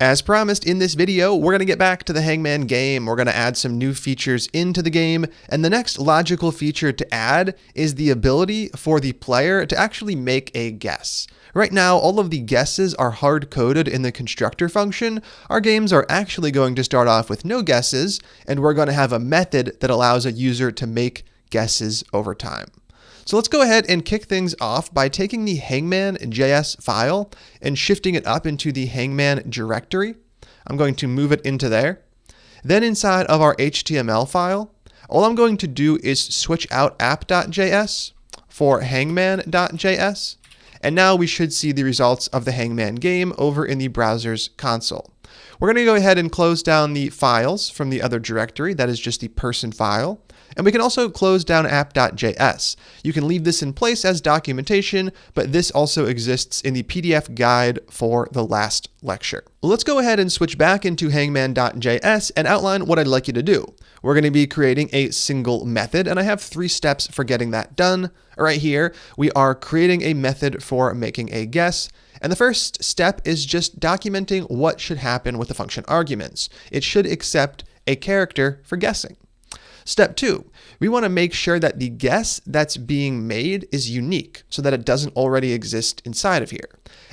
As promised in this video, we're going to get back to the Hangman game. We're going to add some new features into the game. And the next logical feature to add is the ability for the player to actually make a guess. Right now, all of the guesses are hard-coded in the constructor function. Our games are actually going to start off with no guesses, and we're going to have a method that allows a user to make guesses over time. So let's go ahead and kick things off by taking the Hangman.js file and shifting it up into the Hangman directory. I'm going to move it into there. Then inside of our HTML file, all I'm going to do is switch out app.js for hangman.js. And now we should see the results of the Hangman game over in the browser's console. We're going to go ahead and close down the files from the other directory. That is just the person file. And we can also close down app.js. You can leave this in place as documentation, but this also exists in the PDF guide for the last lecture. Let's go ahead and switch back into hangman.js and outline what I'd like you to do. We're going to be creating a single method, and I have 3 steps for getting that done. Right here, we are creating a method for making a guess. And the first step is just documenting what should happen with the function arguments. It should accept a character for guessing. Step 2, we want to make sure that the guess that's being made is unique so that it doesn't already exist inside of here.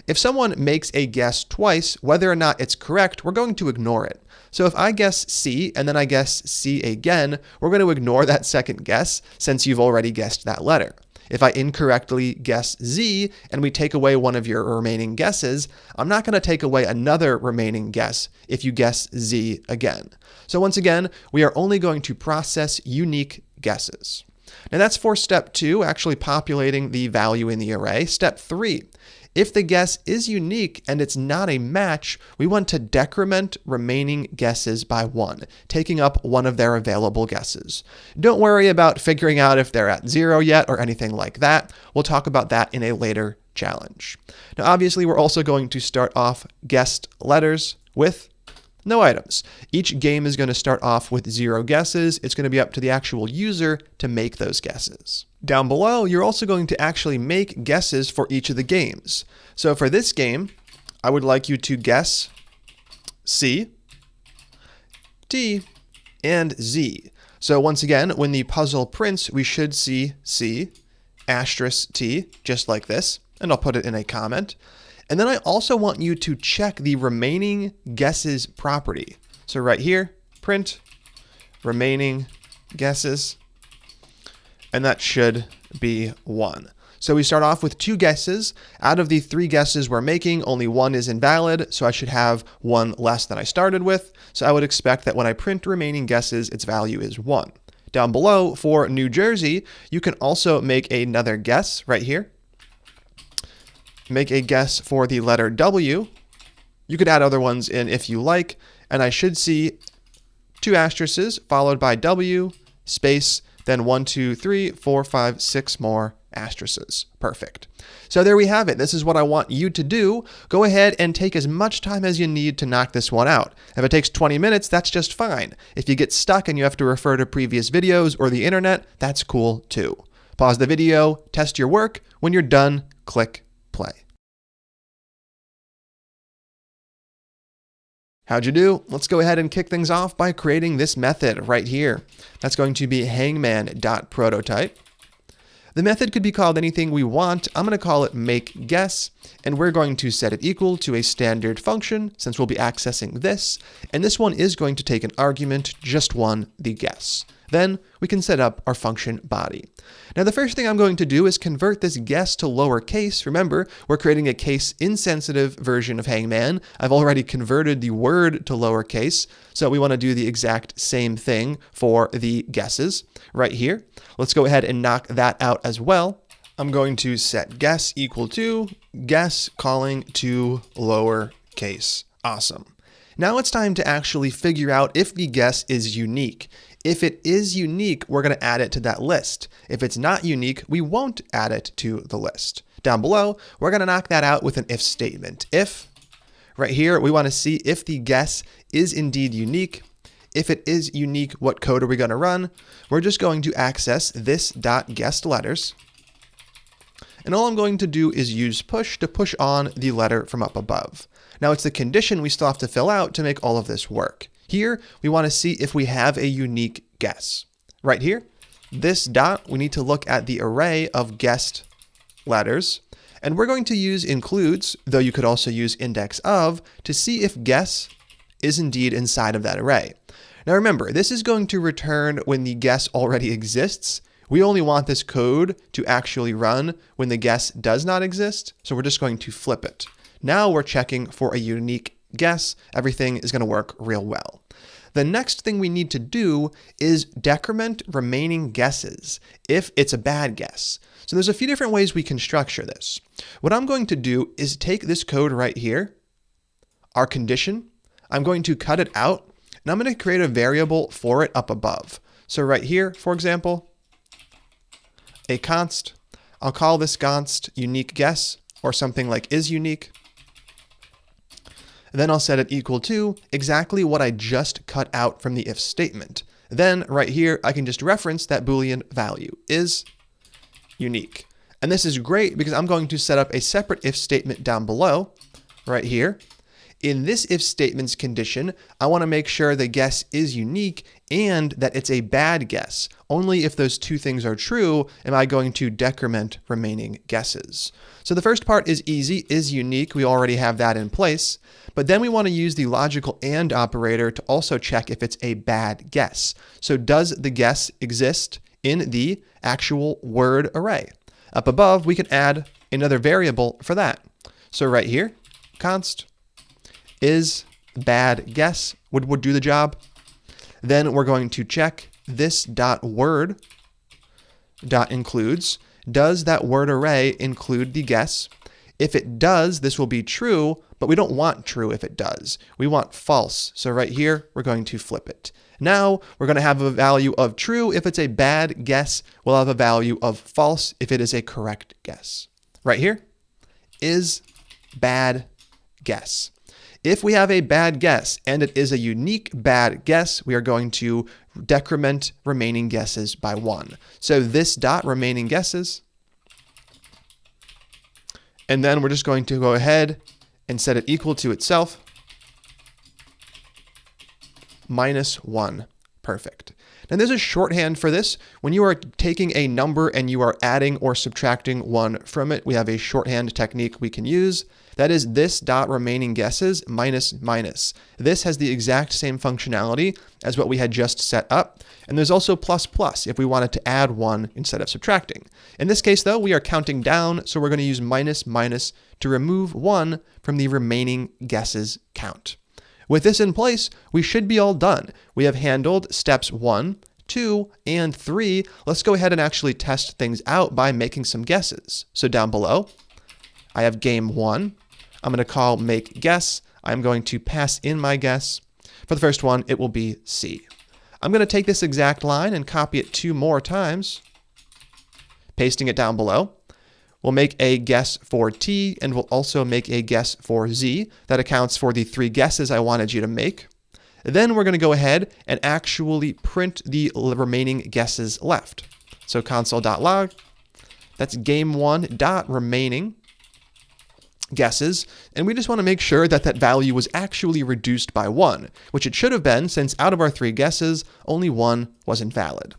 If someone makes a guess twice, whether or not it's correct, we're going to ignore it. So if I guess C and then I guess C again, we're going to ignore that second guess since you've already guessed that letter. If I incorrectly guess Z and we take away one of your remaining guesses, I'm not going to take away another remaining guess if you guess Z again. So once again, we are only going to process unique guesses. Now that's for step 2, actually populating the value in the array. Step 3, if the guess is unique and it's not a match, we want to decrement remaining guesses by 1, taking up one of their available guesses. Don't worry about figuring out if they're at 0 yet or anything like that. We'll talk about that in a later challenge. Now obviously we're also going to start off guessed letters with no items. Each game is going to start off with 0 guesses. It's going to be up to the actual user to make those guesses. Down below, you're also going to actually make guesses for each of the games. So for this game, I would like you to guess C, T, and Z. So once again, when the puzzle prints, we should see C, asterisk T, just like this. And I'll put it in a comment. And then I also want you to check the remaining guesses property. So right here, print remaining guesses, and that should be 1. So we start off with 2 guesses. Out of the 3 guesses we're making, only 1 is invalid, so I should have 1 less than I started with. So I would expect that when I print remaining guesses, its value is 1. Down below, for New Jersey, you can also make another guess right here. Make a guess for the letter W. You could add other ones in if you like, and I should see 2 asterisks followed by W, space, then 1, 2, 3, 4, 5, 6 more asterisks. Perfect. So there we have it. This is what I want you to do. Go ahead and take as much time as you need to knock this one out. If it takes 20 minutes, that's just fine. If you get stuck and you have to refer to previous videos or the internet, that's cool too. Pause the video, test your work. When you're done, click play. How'd you do? Let's go ahead and kick things off by creating this method right here. That's going to be hangman.prototype. The method could be called anything we want. I'm going to call it makeGuess, and we're going to set it equal to a standard function since we'll be accessing this, and this one is going to take an argument, just one, the guess. Then we can set up our function body. Now the first thing I'm going to do is convert this guess to lowercase. Remember, we're creating a case-insensitive version of Hangman. I've already converted the word to lowercase, so we want to do the exact same thing for the guesses right here. Let's go ahead and knock that out as well. I'm going to set guess equal to guess calling to lowercase. Awesome. Now it's time to actually figure out if the guess is unique. If it is unique, we're going to add it to that list. If it's not unique, we won't add it to the list. Down below, we're going to knock that out with an if statement. If, right here, we want to see if the guess is indeed unique. If it is unique, what code are we going to run? We're just going to access this.guessedLetters. And all I'm going to do is use push to push on the letter from up above. Now it's the condition we still have to fill out to make all of this work. Here, we want to see if we have a unique guess. Right here, this dot, we need to look at the array of guessed letters. And we're going to use includes, though you could also use index of, to see if guess is indeed inside of that array. Now remember, this is going to return when the guess already exists. We only want this code to actually run when the guess does not exist, so we're just going to flip it. Now we're checking for a unique guess. Everything is going to work real well. The next thing we need to do is decrement remaining guesses if it's a bad guess. So there's a few different ways we can structure this. What I'm going to do is take this code right here, our condition, I'm going to cut it out, and I'm going to create a variable for it up above. So right here, for example, a const, I'll call this const unique guess, or something like is unique. Then I'll set it equal to exactly what I just cut out from the if statement. Then right here, I can just reference that Boolean value is unique. And this is great because I'm going to set up a separate if statement down below, right here. In this if statement's condition, I want to make sure the guess is unique and that it's a bad guess. Only if those two things are true am I going to decrement remaining guesses. So the first part is easy, is unique. We already have that in place. But then we want to use the logical and operator to also check if it's a bad guess. So does the guess exist in the actual word array? Up above, we can add another variable for that. So right here, const is bad guess would do the job. Then we're going to check this .word .includes. Does that word array include the guess? If it does, this will be true, but we don't want true if it does. We want false. So right here, we're going to flip it. Now we're going to have a value of true. If it's a bad guess, we'll have a value of false if it is a correct guess. Right here is bad guess. If we have a bad guess and it is a unique bad guess, we are going to decrement remaining guesses by 1. So this dot remaining guesses, and then we're just going to go ahead and set it equal to itself, -1. Perfect. Now there's a shorthand for this. When you are taking a number and you are adding or subtracting 1 from it, we have a shorthand technique we can use. That is this dot remaining guesses minus. This has the exact same functionality as what we had just set up. And there's also ++ if we wanted to add 1 instead of subtracting. In this case, though, we are counting down, so we're going to use -minus to remove 1 from the remaining guesses count. With this in place, we should be all done. We have handled steps 1, 2, and 3. Let's go ahead and actually test things out by making some guesses. So down below, I have game 1. I'm going to call make guess. I'm going to pass in my guess. For the first one, it will be C. I'm going to take this exact line and copy it 2 more times, pasting it down below. We'll make a guess for T, and we'll also make a guess for Z. That accounts for the 3 guesses I wanted you to make. Then we're going to go ahead and actually print the remaining guesses left. So console.log, that's game1.remaining guesses, and we just want to make sure that that value was actually reduced by 1, which it should have been, since out of our 3 guesses, only 1 was invalid.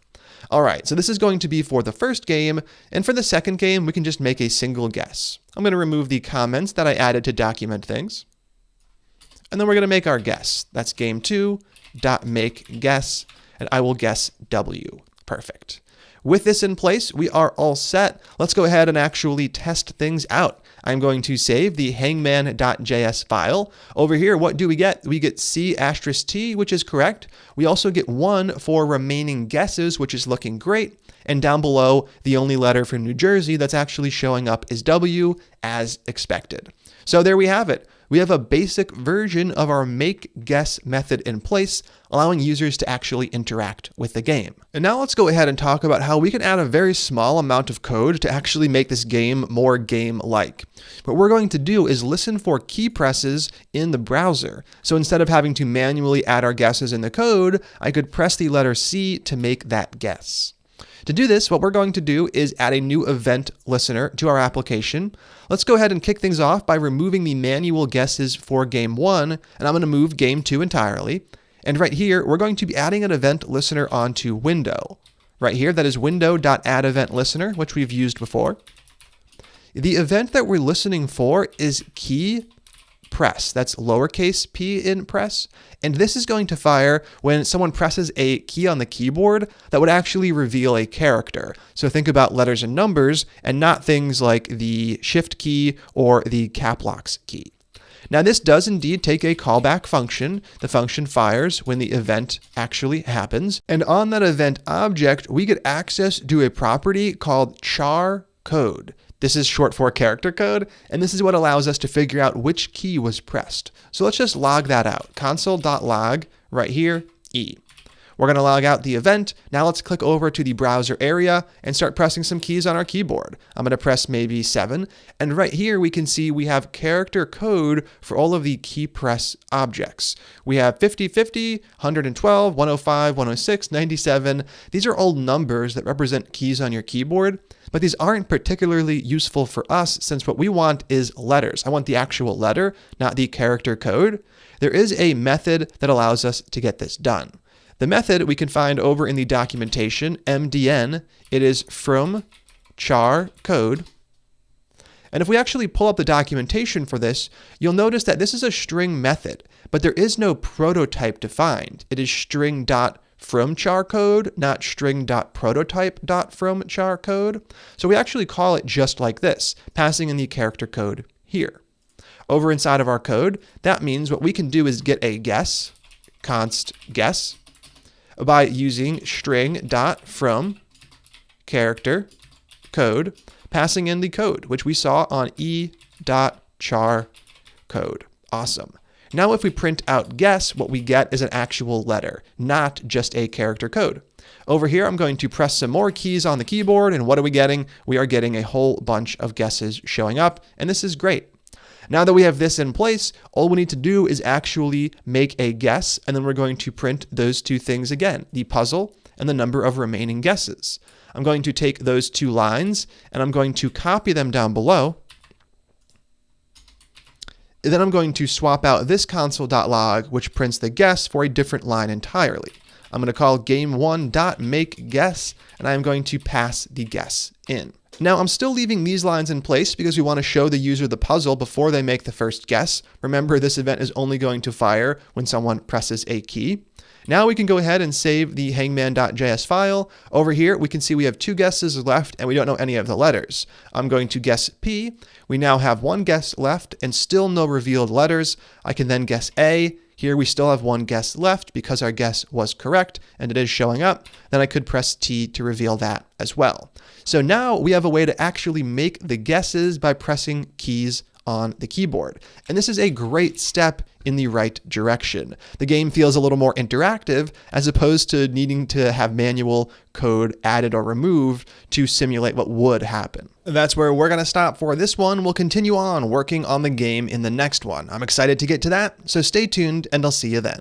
All right, so this is going to be for the first game, and for the second game, we can just make a single guess. I'm going to remove the comments that I added to document things, and then we're going to make our guess. That's game2.makeGuess, and I will guess W. Perfect. With this in place, we are all set. Let's go ahead and actually test things out. I'm going to save the hangman.js file. Over here, what do we get? We get C*T, which is correct. We also get 1 for remaining guesses, which is looking great. And down below, the only letter for New Jersey that's actually showing up is W, as expected. So there we have it. We have a basic version of our make guess method in place, allowing users to actually interact with the game. And now let's go ahead and talk about how we can add a very small amount of code to actually make this game more game-like. What we're going to do is listen for key presses in the browser. So instead of having to manually add our guesses in the code, I could press the letter C to make that guess. To do this, what we're going to do is add a new event listener to our application. Let's go ahead and kick things off by removing the manual guesses for game 1, and I'm going to move game 2 entirely. And right here, we're going to be adding an event listener onto window. Right here, that is window.addEventListener, which we've used before. The event that we're listening for is key press. That's lowercase p in press. And this is going to fire when someone presses a key on the keyboard that would actually reveal a character. So think about letters and numbers and not things like the shift key or the cap locks key. Now this does indeed take a callback function. The function fires when the event actually happens. And on that event object, we get access to a property called char code. This is short for character code, and this is what allows us to figure out which key was pressed. So let's just log that out. Console.log, right here, E. We're going to log out the event. Now let's click over to the browser area and start pressing some keys on our keyboard. I'm going to press maybe 7. And right here we can see we have character code for all of the key press objects. We have 50, 50, 112, 105, 106, 97. These are all numbers that represent keys on your keyboard. But these aren't particularly useful for us since what we want is letters. I want the actual letter, not the character code. There is a method that allows us to get this done. The method we can find over in the documentation, MDN. It is from char code. And if we actually pull up the documentation for this, you'll notice that this is a string method, but there is no prototype defined. It is string.from char code, not string.prototype.from char code. So we actually call it just like this, passing in the character code here. Over inside of our code, that means what we can do is get a guess, const guess, by using string.from character code, passing in the code, which we saw on e.char code. Awesome. Now if we print out guess, what we get is an actual letter, not just a character code. Over here, I'm going to press some more keys on the keyboard, and what are we getting? We are getting a whole bunch of guesses showing up, and this is great. Now that we have this in place, all we need to do is actually make a guess, and then we're going to print those two things again, the puzzle and the number of remaining guesses. I'm going to take those two lines, and I'm going to copy them down below. And then I'm going to swap out this console.log, which prints the guess for a different line entirely. I'm going to call game1.makeGuess, and I'm going to pass the guess in. Now I'm still leaving these lines in place because we want to show the user the puzzle before they make the first guess. Remember, this event is only going to fire when someone presses a key. Now we can go ahead and save the hangman.js file. Over here, we can see we have 2 guesses left and we don't know any of the letters. I'm going to guess P. We now have 1 guess left and still no revealed letters. I can then guess A. Here we still have 1 guess left because our guess was correct and it is showing up. Then I could press T to reveal that as well. So now we have a way to actually make the guesses by pressing keys on the keyboard. And this is a great step in the right direction. The game feels a little more interactive as opposed to needing to have manual code added or removed to simulate what would happen. That's where we're going to stop for this one. We'll continue on working on the game in the next one. I'm excited to get to that, so stay tuned and I'll see you then.